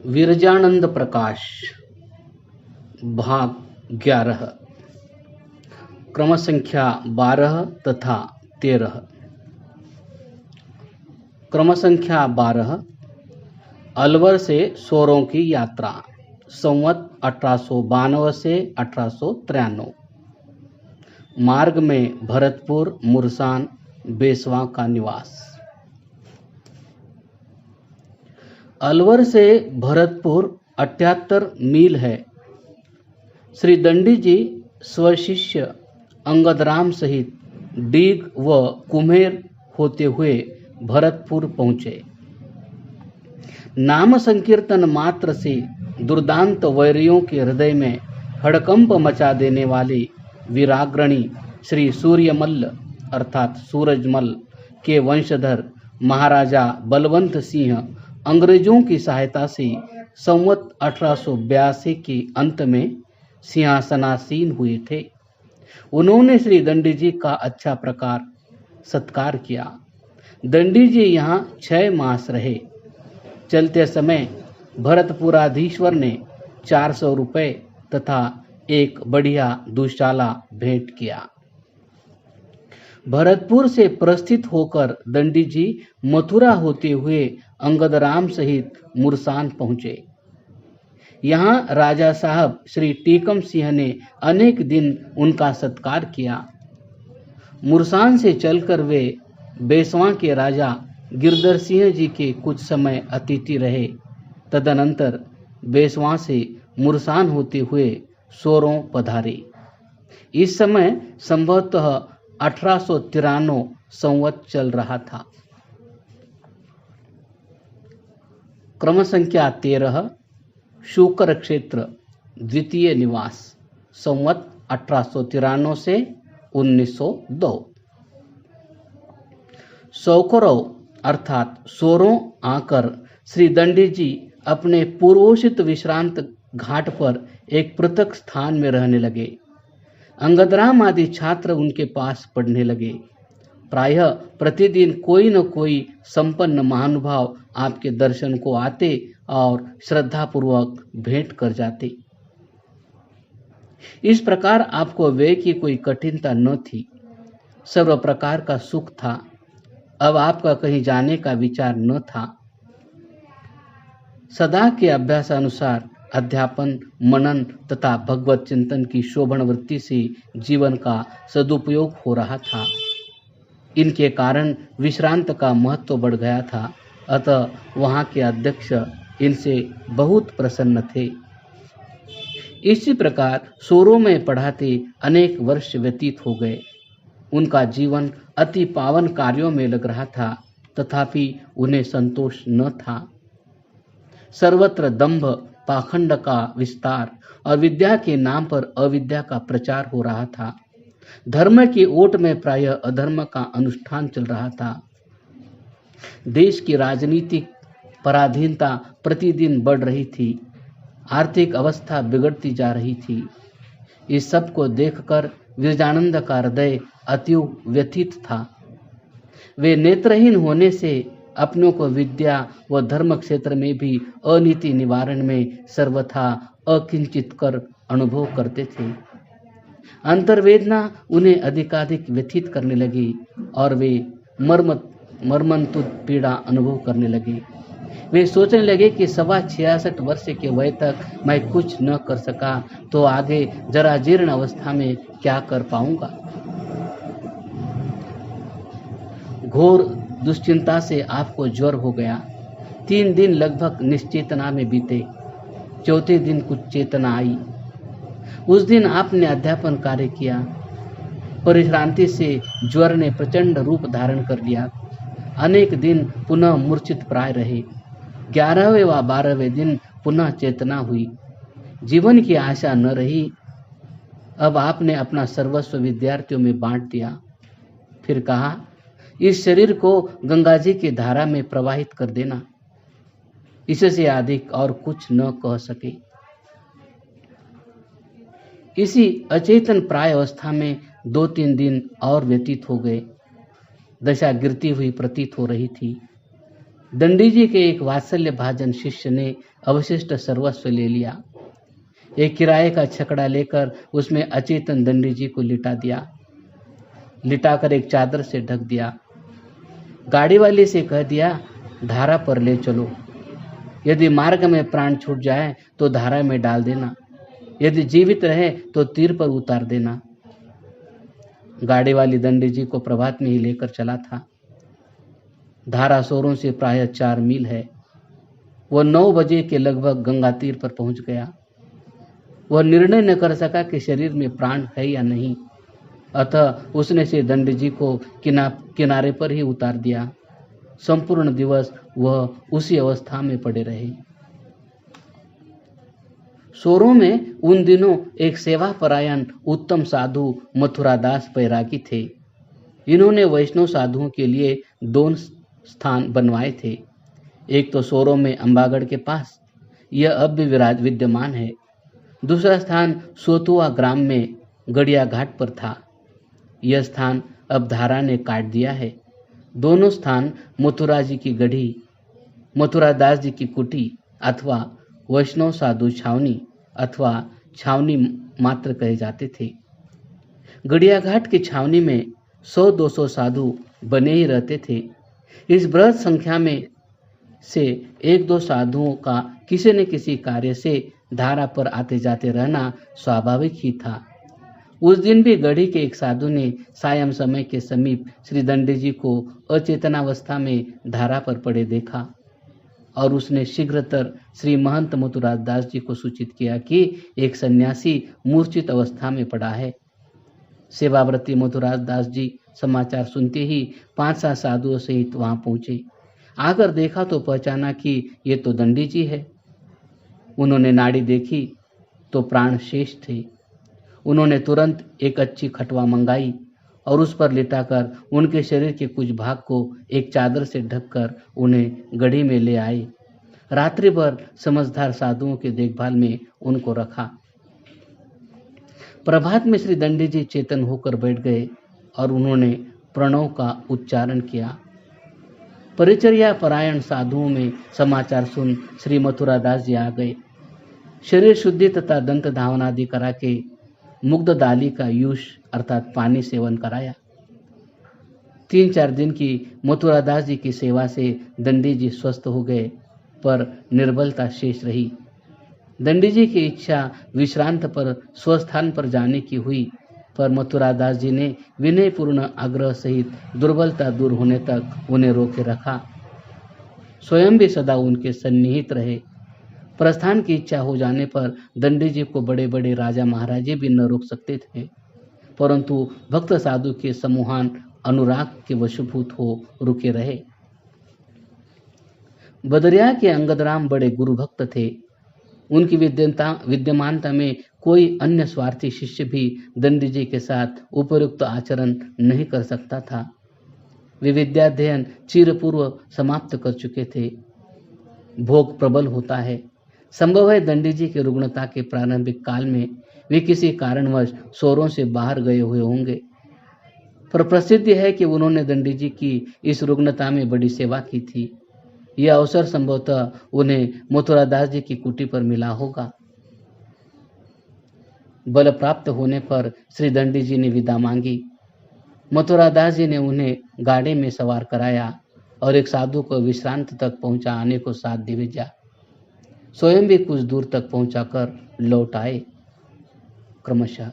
विरजानंद प्रकाश भाग 11 क्रम संख्या 12 तथा 13। क्रम संख्या 12 अलवर से सोरों की यात्रा संवत 1892 से 1893। मार्ग में भरतपुर मुरसान बेसवा का निवास। अलवर से भरतपुर 78 मील है। श्री दंडी जी स्वशिष्य अंगदराम सहित डीग व कुम्हेर होते हुए भरतपुर पहुँचे। नाम संकीर्तन मात्र से दुर्दांत वैरियों के हृदय में हड़कंप मचा देने वाली वीराग्रणी श्री सूर्यमल्ल अर्थात सूरजमल के वंशधर महाराजा बलवंत सिंह अंग्रेजों की सहायता से संवत 1882 के अंत में सिंहासनासीन हुए थे। उन्होंने श्री दंडी जी का अच्छा प्रकार सत्कार किया। दंडी जी यहाँ 6 मास रहे। चलते समय भरतपुराधीश्वर ने 400 रुपये तथा एक बढ़िया दुशाला भेंट किया। भरतपुर से प्रस्थित होकर दंडी जी मथुरा होते हुए अंगदराम सहित मुरसान पहुँचे। यहाँ राजा साहब श्री टीकम सिंह ने अनेक दिन उनका सत्कार किया। मुरसान से चलकर वे बेसवा के राजा गिरधर सिंह जी के कुछ समय अतिथि रहे। तदनंतर बेसवा से मुरसान होते हुए सोरों पधारे। इस समय संभवतः 1893 संवत चल रहा था। क्रम संख्या 13 शुकर क्षेत्र द्वितीय निवास संवत 1893 से 1902। सौकरव अर्थात सोरों आकर श्री दंडी जी अपने पूर्वोषित विश्रांत घाट पर एक पृथक स्थान में रहने लगे। अंगदराम आदि छात्र उनके पास पढ़ने लगे। प्रायः प्रतिदिन कोई न कोई संपन्न महानुभाव आपके दर्शन को आते और श्रद्धापूर्वक भेंट कर जाते। इस प्रकार आपको व्यय की कोई कठिनता न थी। सर्व प्रकार का सुख था। अब आपका कहीं जाने का विचार न था। सदा के अभ्यासानुसार अध्यापन, मनन तथा भगवत चिंतन की शोभन वृत्ति से जीवन का सदुपयोग हो रहा था। इनके कारण विश्रांत का महत्व बढ़ गया था। अतः वहाँ के अध्यक्ष इनसे बहुत प्रसन्न थे। इसी प्रकार सोरों में पढ़ाते अनेक वर्ष व्यतीत हो गए। उनका जीवन अति पावन कार्यों में लग रहा था, तथापि उन्हें संतोष न था। सर्वत्र दंभ, पाखंड का विस्तार और विद्या के नाम पर अविद्या का प्रचार हो रहा था। धर्म की ओट में प्रायः अधर्म का अनुष्ठान चल रहा था। देश की राजनीतिक पराधीनता प्रतिदिन बढ़ रही थी। आर्थिक अवस्था बिगड़ती जा रही थी। इस सब को देखकर विरजानंद का हृदय अति व्यथित था। वे नेत्रहीन होने से अपनों को विद्या व धर्म क्षेत्र में भी अनीति निवारण में सर्वथा अकिंचित कर अनुभव करते थे। अंतर्वेदना उन्हें अधिकाधिक व्यथित करने लगी और वे मर्मन्तुद पीड़ा अनुभव करने लगे। वे सोचने लगे कि 66 वर्ष के वय तक मैं कुछ न कर सका तो आगे जरा जीर्ण अवस्था में क्या कर पाऊंगा। घोर दुश्चिंता से आपको ज्वर हो गया। 3 दिन लगभग निश्चेतना में बीते। चौथे दिन कुछ चेतना आई। उस दिन आपने अध्यापन कार्य किया। परिश्रांति से ज्वर ने प्रचंड रूप धारण कर लिया। अनेक दिन पुनः मूर्छित प्राय रहे। 11वें व 12वें दिन पुनः चेतना हुई। जीवन की आशा न रही। अब आपने अपना सर्वस्व विद्यार्थियों में बांट दिया। फिर कहा, इस शरीर को गंगा जी की धारा में प्रवाहित कर देना। इससे अधिक और कुछ न कह सके। इसी अचेतन प्राय अवस्था में 2-3 दिन और व्यतीत हो गए। दशा गिरती हुई प्रतीत हो रही थी। दंडी जी के एक वात्सल्य भाजन शिष्य ने अवशिष्ट सर्वस्व ले लिया। एक किराए का छकड़ा लेकर उसमें अचेतन दंडी जी को लिटा दिया, लिटाकर एक चादर से ढक दिया। गाड़ी वाले से कह दिया, धारा पर ले चलो, यदि मार्ग में प्राण छूट जाए तो धारा में डाल देना, यदि जीवित रहे तो तीर पर उतार देना। गाड़ी वाली दंडी जी को प्रभात में ही लेकर चला था। धारा सोरों से प्रायः 4 मील है। वह 9 बजे के लगभग गंगा तीर पर पहुंच गया। वह निर्णय न कर सका कि शरीर में प्राण है या नहीं, अतः उसने से दंडी जी को किनारे पर ही उतार दिया। संपूर्ण दिवस वह उसी अवस्था में पड़े रहे। सोरों में उन दिनों एक सेवापरायण उत्तम साधु मथुरादास बैरागी थे। इन्होंने वैष्णव साधुओं के लिए 2 स्थान बनवाए थे। एक तो सोरों में अंबागढ़ के पास, यह अब भी विद्यमान है। दूसरा स्थान सोतुआ ग्राम में गड़िया घाट पर था। यह स्थान अब धारा ने काट दिया है। दोनों स्थान मथुरा जी की गढ़ी, मथुरादास जी की कुटी अथवा वैष्णव साधु छावनी अथवा छावनी मात्र कहे जाते थे। गड़िया घाट की छावनी में 100-200 साधु बने ही रहते थे। इस बृहद संख्या में से 1-2 साधुओं का किसी न किसी कार्य से धारा पर आते जाते रहना स्वाभाविक ही था। उस दिन भी गढ़ी के एक साधु ने सायं समय के समीप श्री दंडी जी को अचेतनावस्था में धारा पर पड़े देखा और उसने शीघ्रतर श्री महंत मथुरादास जी को सूचित किया कि एक सन्यासी मूर्छित अवस्था में पड़ा है। सेवाव्रती मथुरादास जी समाचार सुनते ही 5-7 साधुओं सहित वहां पहुंचे। आकर देखा तो पहचाना कि ये तो दंडी जी है। उन्होंने नाड़ी देखी तो प्राण शेष थे। उन्होंने तुरंत एक अच्छी खटवा मंगाई और उस पर लिटाकर उनके शरीर के कुछ भाग को एक चादर से ढककर उन्हें गढ़ी में ले आए। रात्रि भर समझदार साधुओं की देखभाल में उनको रखा। प्रभात में श्री दंडी जी चेतन होकर बैठ गए और उन्होंने प्रणव का उच्चारण किया। परिचर्या परायण साधुओं में समाचार सुन श्री मथुरादास जी आ गए। शरीर शुद्धि तथा दंत धावन आदि करा के मुग्ध दाली का यूष अर्थात पानी सेवन कराया। 3-4 दिन की मथुरादास जी की सेवा से दंडी जी स्वस्थ हो गए, पर निर्बलता शेष रही। दंडी जी की इच्छा विश्रांत पर स्वस्थान पर जाने की हुई, पर मथुरादास जी ने विनयपूर्ण आग्रह सहित दुर्बलता दूर होने तक उन्हें रोके रखा। स्वयं भी सदा उनके सन्निहित रहे। प्रस्थान की इच्छा हो जाने पर दंडी जी को बड़े बड़े राजा महाराजे भी न रोक सकते थे, परंतु भक्त साधु के समूहान अनुराग के वशीभूत हो रुके रहे। बदरिया के अंगदराम बड़े गुरु भक्त थे। उनकी विद्यमानता में कोई अन्य स्वार्थी शिष्य भी दंडी जी के साथ उपयुक्त आचरण नहीं कर सकता था। वे विद्याध्ययन चिरपूर्व समाप्त कर चुके थे। भोग प्रबल होता है। संभव है दंडी जी की रुग्णता के प्रारंभिक काल में वे किसी कारणवश सोरों से बाहर गए हुए होंगे, पर प्रसिद्ध है कि उन्होंने दंडी जी की इस रुग्णता में बड़ी सेवा की थी। यह अवसर संभवतः उन्हें मथुरादास जी की कुटी पर मिला होगा। बल प्राप्त होने पर श्री दंडी जी ने विदा मांगी। मथुरादास जी ने उन्हें गाड़ी में सवार कराया और एक साधु को विश्रांत तक पहुंचाने को साथ दे भेजा। स्वयं भी कुछ दूर तक पहुंचाकर लौट आए। क्रमशः